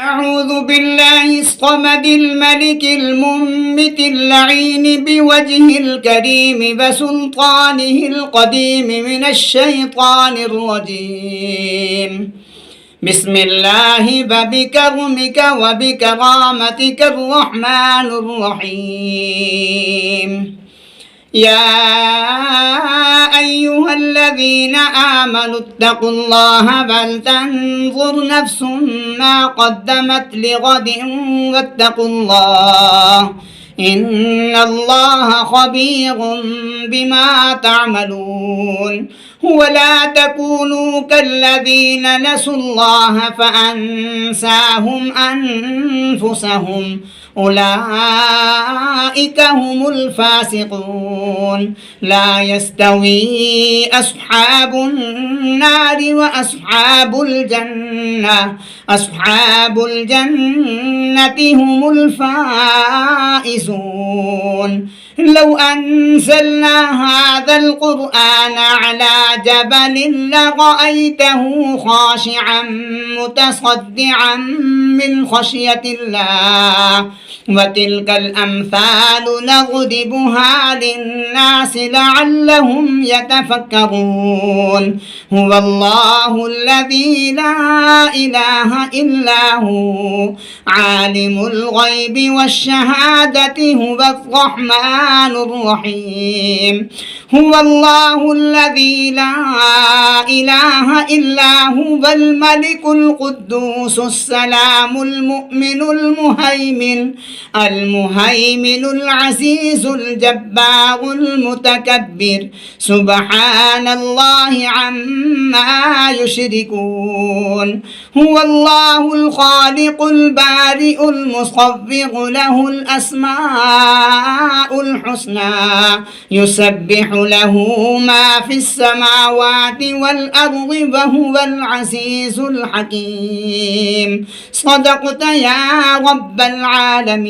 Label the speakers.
Speaker 1: أعوذ بالله الصمد الملك المنبت اللعين بوجهه الكريم بسلطانه القديم من الشيطان الرجيم. بسم الله وبكرمك وبكرامتك الرحمن الرحيم. يا أيها الذين آمنوا اتقوا الله ولتنظر نفس ما قدمت لغد واتقوا الله إن الله خبير بما تعملون. ولا تكونوا كالذين نسوا الله فأنساهم أنفسهم أولئك هم الفاسقون. لا يستوي أصحاب النار وأصحاب الجنة أصحاب الجنة هم الفائزون. لو أنزلنا هذا القرآن على جبل لرأيته خاشعا متصدعا من خشية الله. وتلك الأمثال نضربها للناس لعلهم يتفكرون. هو الله الذي لا إله إلا هو عالم الغيب والشهادة هو الرحمن الرحيم. هو الله الذي لا إله إلا هو الملك القدوس السلام المؤمن المهيمن العزيز الجبار المتكبر سبحان الله عما يشركون. هو الله الخالق البارئ المصور له الأسماء الحسنى يسبح له ما في السماوات والأرض وهو العزيز الحكيم. صدقت يا رب العالمين.